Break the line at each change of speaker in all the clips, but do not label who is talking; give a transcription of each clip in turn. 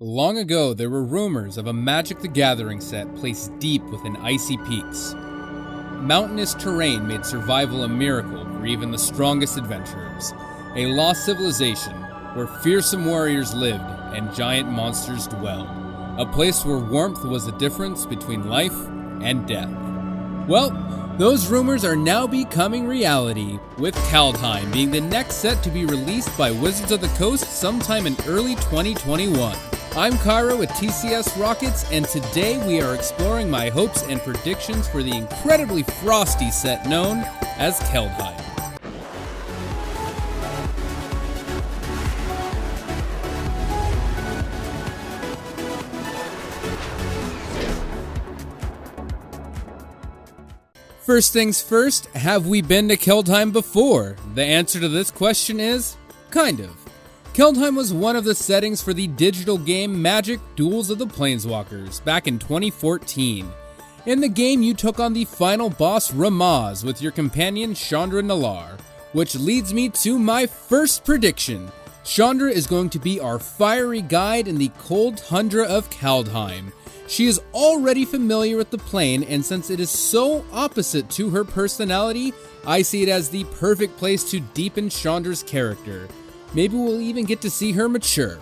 Long ago, there were rumors of a Magic the Gathering set placed deep within icy peaks. Mountainous terrain made survival a miracle for even the strongest adventurers. A lost civilization where fearsome warriors lived and giant monsters dwelled. A place where warmth was the difference between life and death. Well, those rumors are now becoming reality, with Kaldheim being the next set to be released by Wizards of the Coast sometime in early 2021. I'm Kyro with TCS Rockets, and today we are exploring my hopes and predictions for the incredibly frosty set known as Kaldheim. First things first, have we been to Kaldheim before? The answer to this question is, kind of. Kaldheim was one of the settings for the digital game Magic: Duels of the Planeswalkers back in 2014. In the game, you took on the final boss Ramaz with your companion Chandra, which leads me to my first prediction. Chandra is going to be our fiery guide in the cold tundra of Kaldheim. She is already familiar with the plane, and since it is so opposite to her personality, I see it as the perfect place to deepen Chandra's character. Maybe we'll even get to see her mature.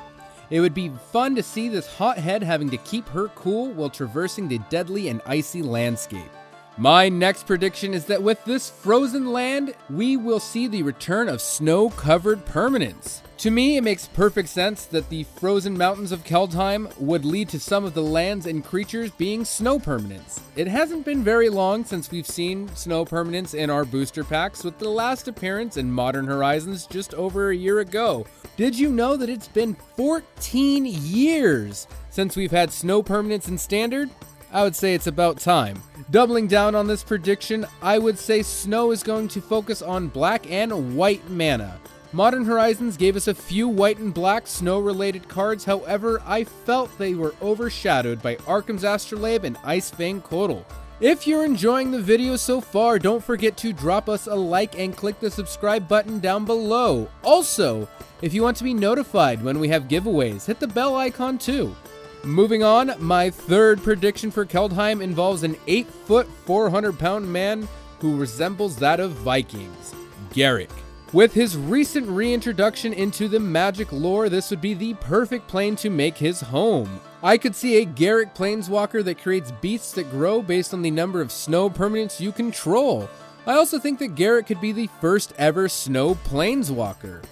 It would be fun to see this hothead having to keep her cool while traversing the deadly and icy landscape. My next prediction is that with this frozen land, we will see the return of snow-covered permanents. To me, it makes perfect sense that the frozen mountains of Kaldheim would lead to some of the lands and creatures being snow permanents. It hasn't been very long since we've seen snow permanents in our booster packs, with the last appearance in Modern Horizons just over a year ago. Did you know that it's been 14 years since we've had snow permanents in Standard? I would say it's about time. Doubling down on this prediction, I would say snow is going to focus on black and white mana. Modern Horizons gave us a few white and black snow-related cards, however, I felt they were overshadowed by Arkham's Astrolabe and Icefang Kotal. If you're enjoying the video so far, don't forget to drop us a like and click the subscribe button down below. Also, if you want to be notified when we have giveaways, hit the bell icon too. Moving on, my third prediction for Kaldheim involves an 8-foot, 400-pound man who resembles that of Vikings, Garruk. With his recent reintroduction into the Magic lore, this would be the perfect plane to make his home. I could see a Garruk planeswalker that creates beasts that grow based on the number of snow permanents you control. I also think that Garruk could be the first ever snow planeswalker.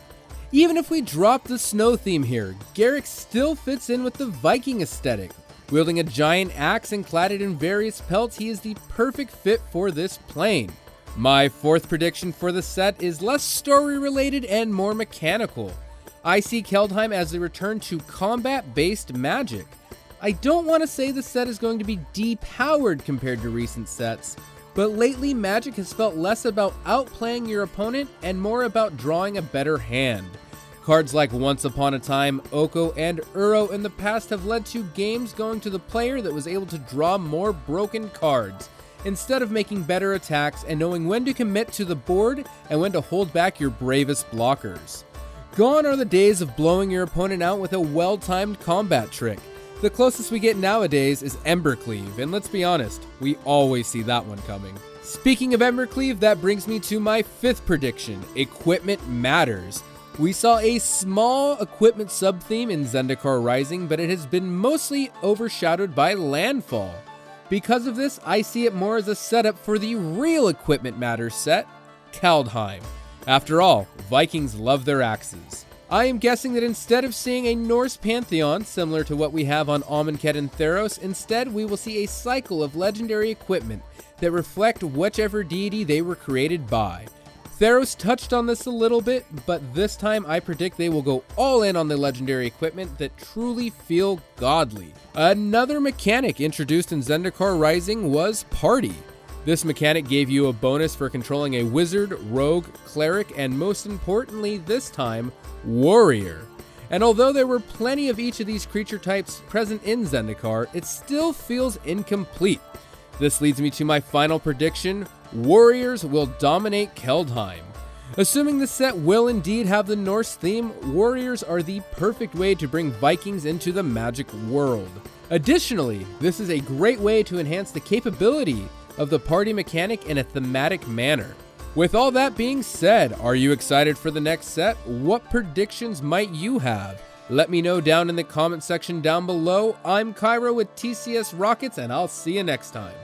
Even if we drop the snow theme here, Garruk still fits in with the Viking aesthetic. Wielding a giant axe and cladded in various pelts, he is the perfect fit for this plane. My fourth prediction for the set is less story related and more mechanical. I see Kaldheim as a return to combat-based Magic. I don't want to say the set is going to be depowered compared to recent sets, but lately Magic has felt less about outplaying your opponent and more about drawing a better hand. Cards like Once Upon a Time, Oko, and Uro in the past have led to games going to the player that was able to draw more broken cards, instead of making better attacks and knowing when to commit to the board and when to hold back your bravest blockers. Gone are the days of blowing your opponent out with a well-timed combat trick. The closest we get nowadays is Embercleave, and let's be honest, we always see that one coming. Speaking of Embercleave, that brings me to my fifth prediction: equipment matters. We saw a small equipment sub-theme in Zendikar Rising, but it has been mostly overshadowed by Landfall. Because of this, I see it more as a setup for the real Equipment Matters set, Kaldheim. After all, Vikings love their axes. I am guessing that instead of seeing a Norse pantheon similar to what we have on Amonkhet and Theros, instead we will see a cycle of legendary equipment that reflect whichever deity they were created by. Theros touched on this a little bit, but this time I predict they will go all in on the legendary equipment that truly feel godly. Another mechanic introduced in Zendikar Rising was Party. This mechanic gave you a bonus for controlling a wizard, rogue, cleric, and most importantly this time, warrior. And although there were plenty of each of these creature types present in Zendikar, it still feels incomplete. This leads me to my final prediction: warriors will dominate Kaldheim. Assuming the set will indeed have the Norse theme, warriors are the perfect way to bring Vikings into the Magic world. Additionally, this is a great way to enhance the capability of the party mechanic in a thematic manner. With all that being said, are you excited for the next set? What predictions might you have? Let me know down in the comment section down below. I'm Kyro with TCS Rockets, and I'll see you next time.